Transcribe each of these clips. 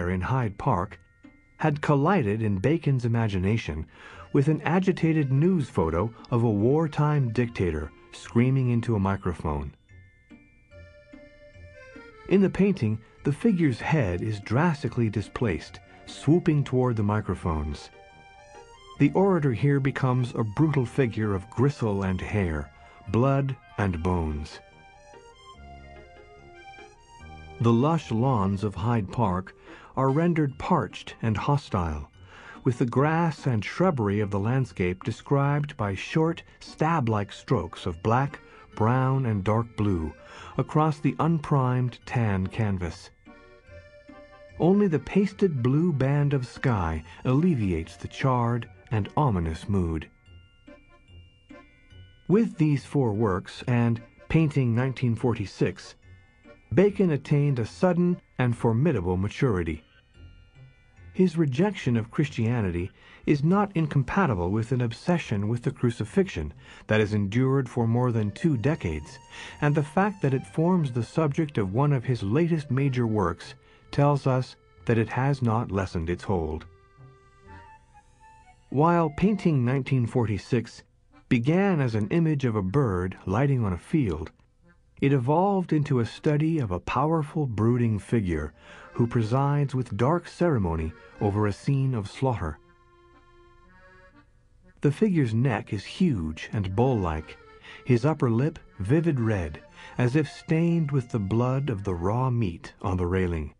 in Hyde Park had collided in Bacon's imagination with an agitated news photo of a wartime dictator screaming into a microphone. In the painting, the figure's head is drastically displaced, swooping toward the microphones. The orator here becomes a brutal figure of gristle and hair, blood and bones. The lush lawns of Hyde Park are rendered parched and hostile, with the grass and shrubbery of the landscape described by short, stab-like strokes of black, brown, and dark blue across the unprimed tan canvas. Only the pasted blue band of sky alleviates the charred and ominous mood. With these four works and Painting 1946, Bacon attained a sudden and formidable maturity. His rejection of Christianity is not incompatible with an obsession with the crucifixion that has endured for more than 2 decades, and the fact that it forms the subject of one of his latest major works tells us that it has not lessened its hold. While Painting 1946 began as an image of a bird lighting on a field, it evolved into a study of a powerful, brooding figure who presides with dark ceremony over a scene of slaughter. The figure's neck is huge and bull-like, his upper lip vivid red, as if stained with the blood of the raw meat on the railing.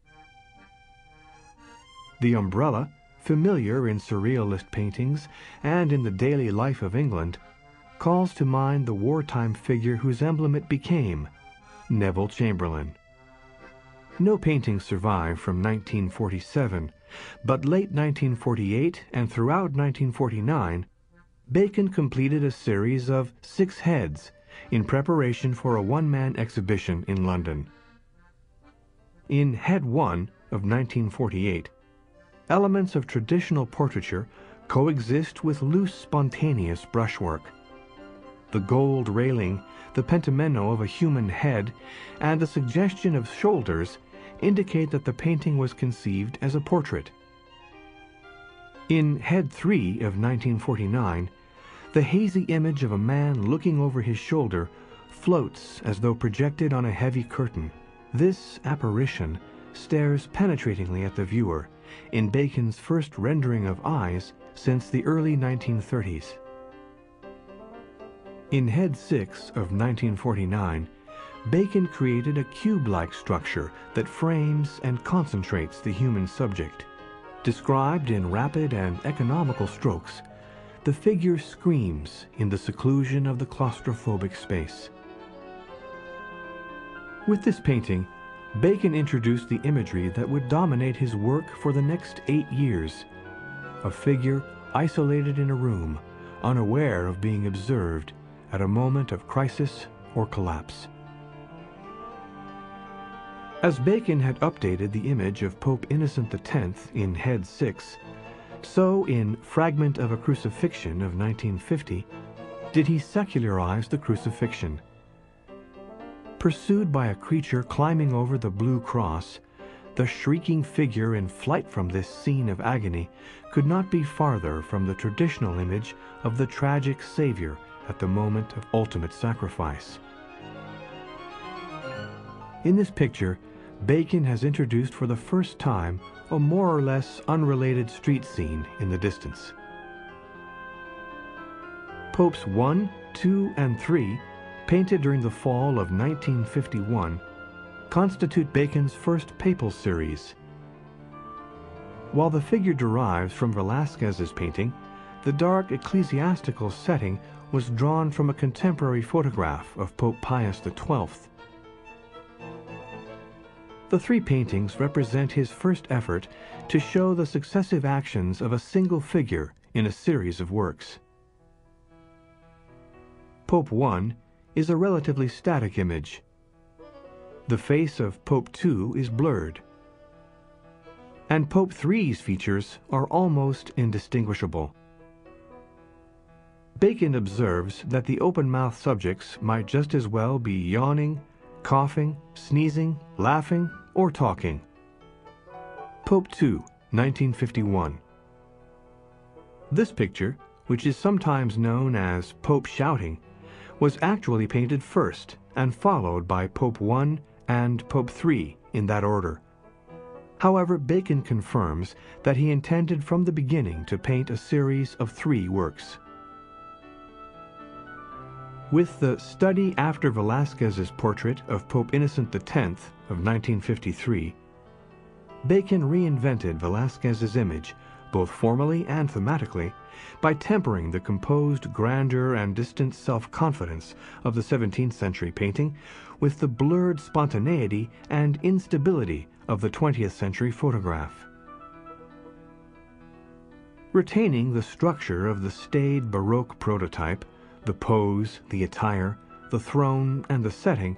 The umbrella, familiar in surrealist paintings and in the daily life of England, calls to mind the wartime figure whose emblem it became, Neville Chamberlain. No paintings survive from 1947, but late 1948 and throughout 1949, Bacon completed a series of 6 heads in preparation for a one-man exhibition in London. In Head 1 of 1948, elements of traditional portraiture coexist with loose, spontaneous brushwork. The gold railing, the pentameno of a human head, and the suggestion of shoulders indicate that the painting was conceived as a portrait. In Head 3 of 1949, the hazy image of a man looking over his shoulder floats as though projected on a heavy curtain. This apparition stares penetratingly at the viewer in Bacon's first rendering of eyes since the early 1930s. In Head 6 of 1949, Bacon created a cube-like structure that frames and concentrates the human subject. Described in rapid and economical strokes, the figure screams in the seclusion of the claustrophobic space. With this painting, Bacon introduced the imagery that would dominate his work for the next 8 years. A figure isolated in a room, unaware of being observed at a moment of crisis or collapse. As Bacon had updated the image of Pope Innocent X in Head 6, so in Fragment of a Crucifixion of 1950 did he secularize the crucifixion. Pursued by a creature climbing over the blue cross, the shrieking figure in flight from this scene of agony could not be farther from the traditional image of the tragic Savior at the moment of ultimate sacrifice. In this picture, Bacon has introduced for the first time a more or less unrelated street scene in the distance. Popes 1, 2, and 3, painted during the fall of 1951, constitute Bacon's first papal series. While the figure derives from Velázquez's painting, the dark ecclesiastical setting was drawn from a contemporary photograph of Pope Pius XII. The 3 paintings represent his first effort to show the successive actions of a single figure in a series of works. Pope 1 is a relatively static image. The face of Pope 2 is blurred, and Pope 3's features are almost indistinguishable. Bacon observes that the open-mouthed subjects might just as well be yawning, coughing, sneezing, laughing, or talking. Pope II, 1951. This picture, which is sometimes known as Pope Shouting, was actually painted first and followed by Pope I and Pope III in that order. However, Bacon confirms that he intended from the beginning to paint a series of 3 works. With the study after Velázquez's portrait of Pope Innocent X of 1953, Bacon reinvented Velázquez's image, both formally and thematically, by tempering the composed grandeur and distant self-confidence of the 17th century painting with the blurred spontaneity and instability of the 20th century photograph. Retaining the structure of the staid Baroque prototype, the pose, the attire, the throne, and the setting,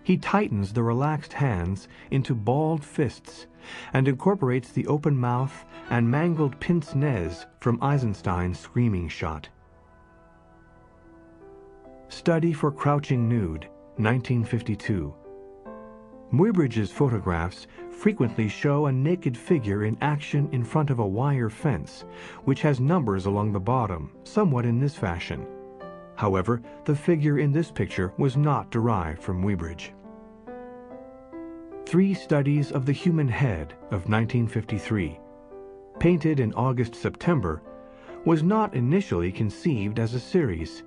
he tightens the relaxed hands into balled fists and incorporates the open mouth and mangled pince-nez from Eisenstein's Screaming Shot. Study for Crouching Nude, 1952. Muybridge's photographs frequently show a naked figure in action in front of a wire fence, which has numbers along the bottom, somewhat in this fashion. However, the figure in this picture was not derived from Muybridge. 3 Studies of the Human Head of 1953, painted in August-September, was not initially conceived as a series.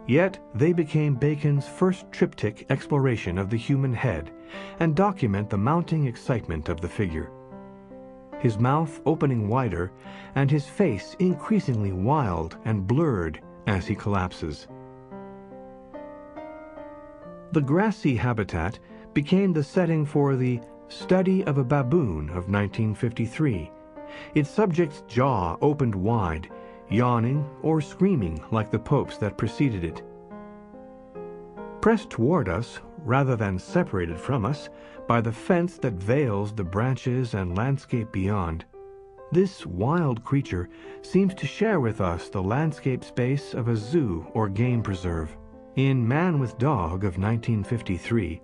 Yet they became Bacon's first triptych exploration of the human head and document the mounting excitement of the figure. His mouth opening wider and his face increasingly wild and blurred as he collapses. The grassy habitat became the setting for the Study of a Baboon of 1953, its subject's jaw opened wide, yawning or screaming like the popes that preceded it. Pressed toward us, rather than separated from us, by the fence that veils the branches and landscape beyond, this wild creature seems to share with us the landscape space of a zoo or game preserve. In Man with Dog of 1953,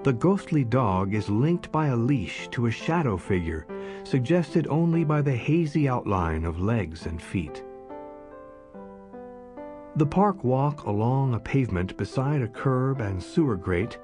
the ghostly dog is linked by a leash to a shadow figure, suggested only by the hazy outline of legs and feet. The park walk along a pavement beside a curb and sewer grate